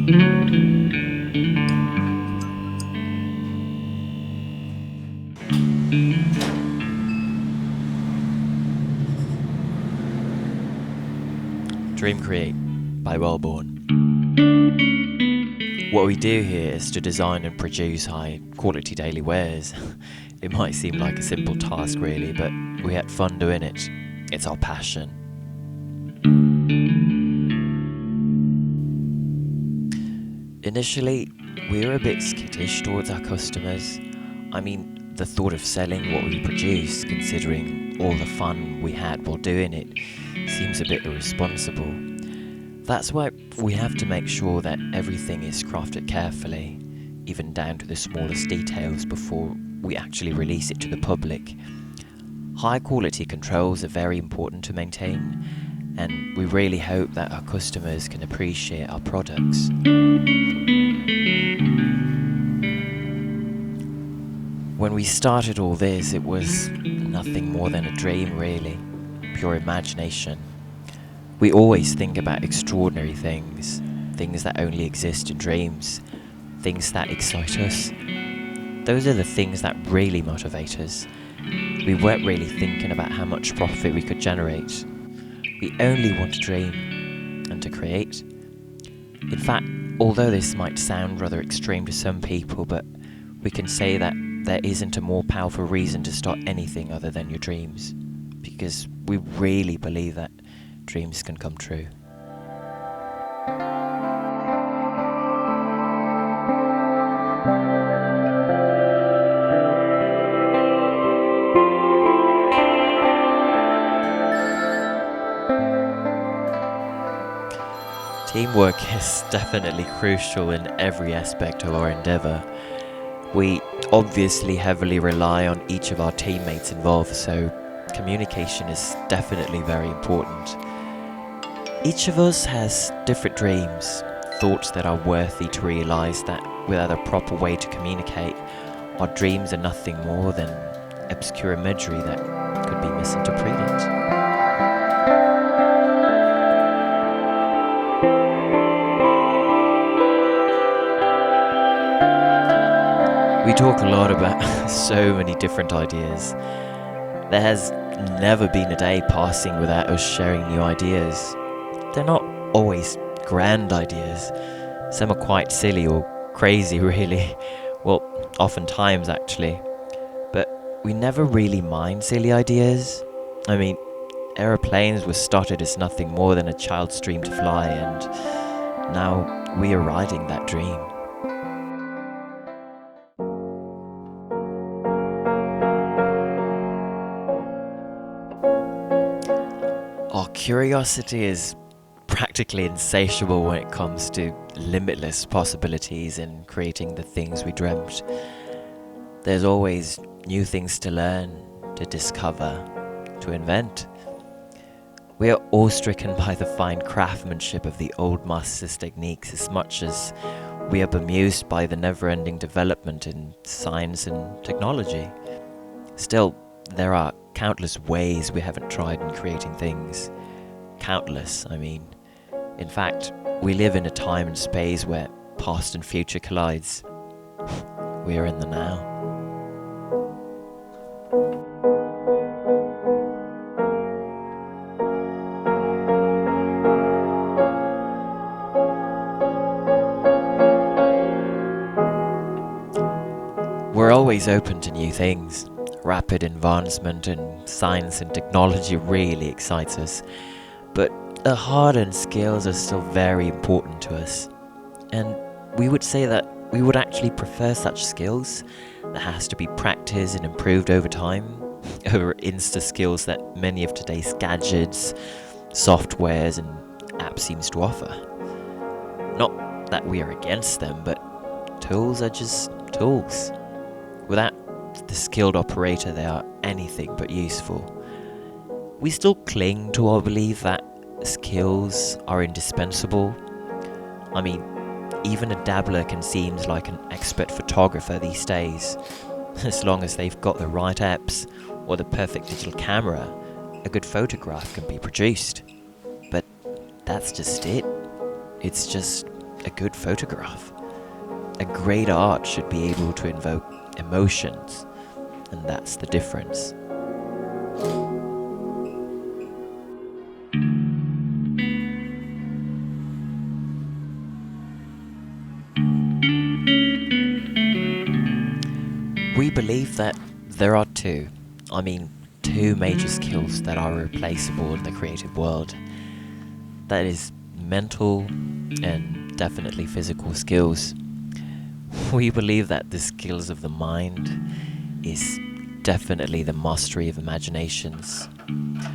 Dream Create by Wellborn. What we do here is to design and produce high quality daily wares. It might seem like a simple task really, but we had fun doing it. It's our passion. Initially, we were a bit skittish towards our customers. I mean, the thought of selling what we produce, considering all the fun we had while doing it, seems a bit irresponsible. That's why we have to make sure that everything is crafted carefully, even down to the smallest details before we actually release it to the public. High quality controls are very important to maintain, and we really hope that our customers can appreciate our products. When we started all this, it was nothing more than a dream really, pure imagination. We always think about extraordinary things, things that only exist in dreams, things that excite us. Those are the things that really motivate us. We weren't really thinking about how much profit we could generate. We only want to dream and to create. In fact, although this might sound rather extreme to some people, but we can say that there isn't a more powerful reason to start anything other than your dreams, because we really believe that dreams can come true. Teamwork is definitely crucial in every aspect of our endeavour. We obviously heavily rely on each of our teammates involved, so communication is definitely very important. Each of us has different dreams, thoughts that are worthy to realise that without a proper way to communicate, our dreams are nothing more than obscure imagery that could be misinterpreted. We talk a lot about so many different ideas. There has never been a day passing without us sharing new ideas. They're not always grand ideas. Some are quite silly or crazy really. Well, oftentimes actually. But we never really mind silly ideas. I mean, aeroplanes were started as nothing more than a child's dream to fly, and now we are riding that dream. Our curiosity is practically insatiable when it comes to limitless possibilities in creating the things we dreamt. There's always new things to learn, to discover, to invent. We are awe-stricken by the fine craftsmanship of the old masters' techniques as much as we are bemused by the never-ending development in science and technology. Still, there are countless ways we haven't tried in creating things. Countless, I mean. In fact, we live in a time and space where past and future collides. We are in the now. We're always open to new things. Rapid advancement in science and technology really excites us. But the hard-earned skills are still very important to us. And we would say that we would actually prefer such skills that has to be practiced and improved over time, over Insta skills that many of today's gadgets, softwares and apps seems to offer. Not that we are against them, but tools are just tools. Without the skilled operator, they are anything but useful. We still cling to our belief that skills are indispensable. I mean, even a dabbler can seem like an expert photographer these days. As long as they've got the right apps or the perfect digital camera, a good photograph can be produced. But that's just it. It's just a good photograph. A great art should be able to invoke emotions, and that's the difference. We believe that there are two major skills that are replaceable in the creative world. That is mental and definitely physical skills. We believe that the skills of the mind is definitely the mastery of imaginations,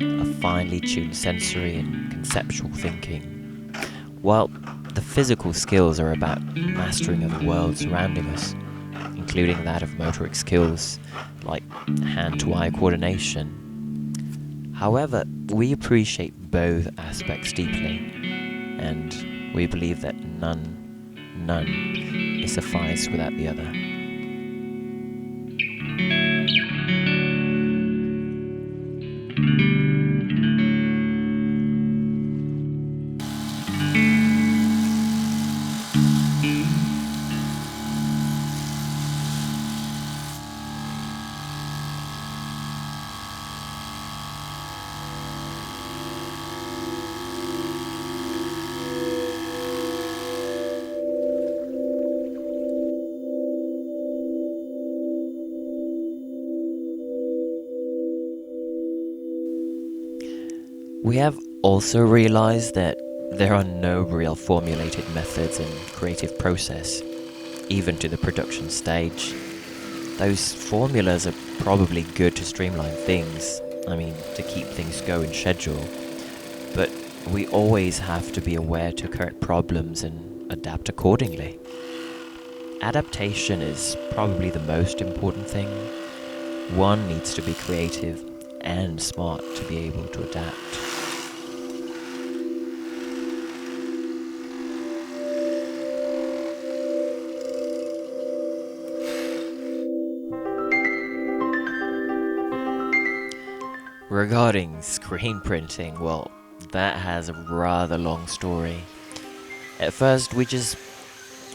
a finely tuned sensory and conceptual thinking, while the physical skills are about mastering of the world surrounding us, including that of motoric skills like hand-to-eye coordination. However, we appreciate both aspects deeply, and we believe that none is suffice without the other. We have also realized that there are no real formulated methods in creative process, even to the production stage. Those formulas are probably good to streamline things, to keep things going schedule, but we always have to be aware to current problems and adapt accordingly. Adaptation is probably the most important thing. One needs to be creative and smart to be able to adapt. Regarding screen printing, well, that has a rather long story. At first, we just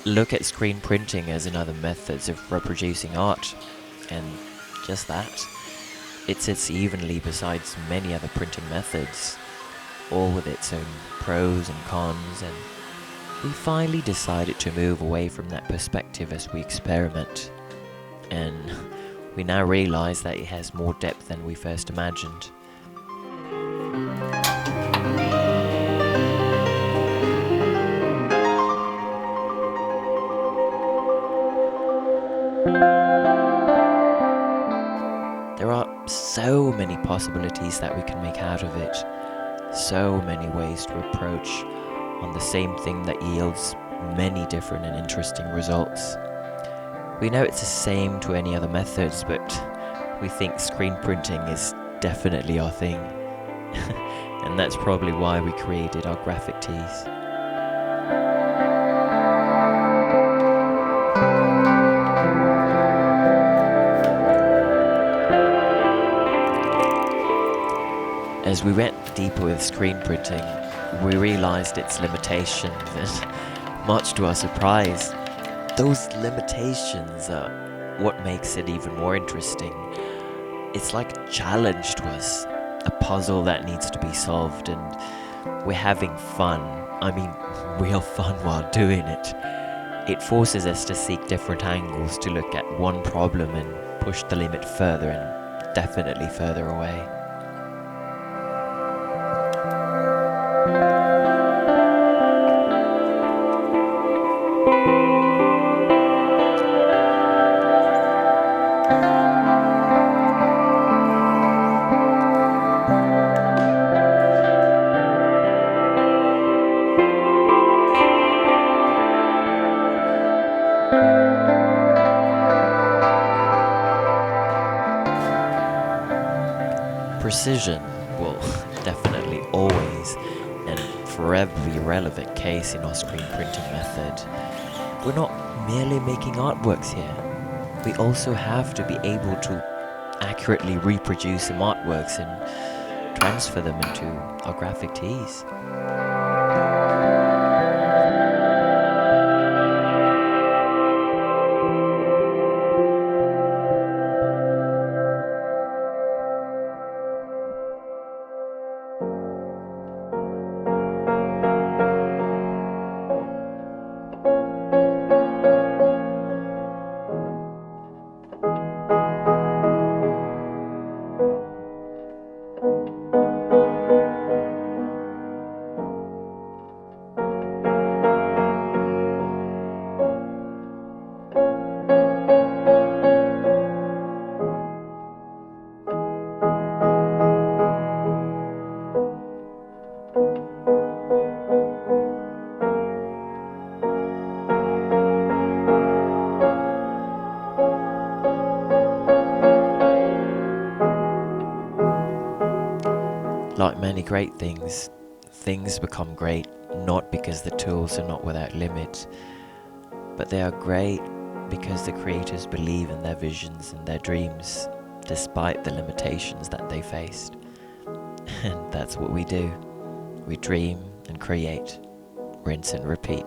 look at screen printing as another methods of reproducing art, and just that. It sits evenly beside many other printing methods, all with its own pros and cons, and we finally decided to move away from that perspective as we experiment. And we now realize that it has more depth than we first imagined. There are so many possibilities that we can make out of it, so many ways to approach on the same thing that yields many different and interesting results. We know it's the same to any other methods, but we think screen printing is definitely our thing. And that's probably why we created our graphic tees. As we went deeper with screen printing, we realized its limitations, and much to our surprise, those limitations are what makes it even more interesting. It's like a challenge to us, a puzzle that needs to be solved, and we're having fun. Real fun while doing it. It forces us to seek different angles to look at one problem and push the limit further and definitely further away. Precision will definitely always and forever be a relevant case in our screen printing method. We're not merely making artworks here. We also have to be able to accurately reproduce some artworks and transfer them into our graphic tees. like many great things, things become great not because the tools are not without limit, but they are great because the creators believe in their visions and their dreams, despite the limitations that they faced. And that's what we do. We dream and create, rinse and repeat.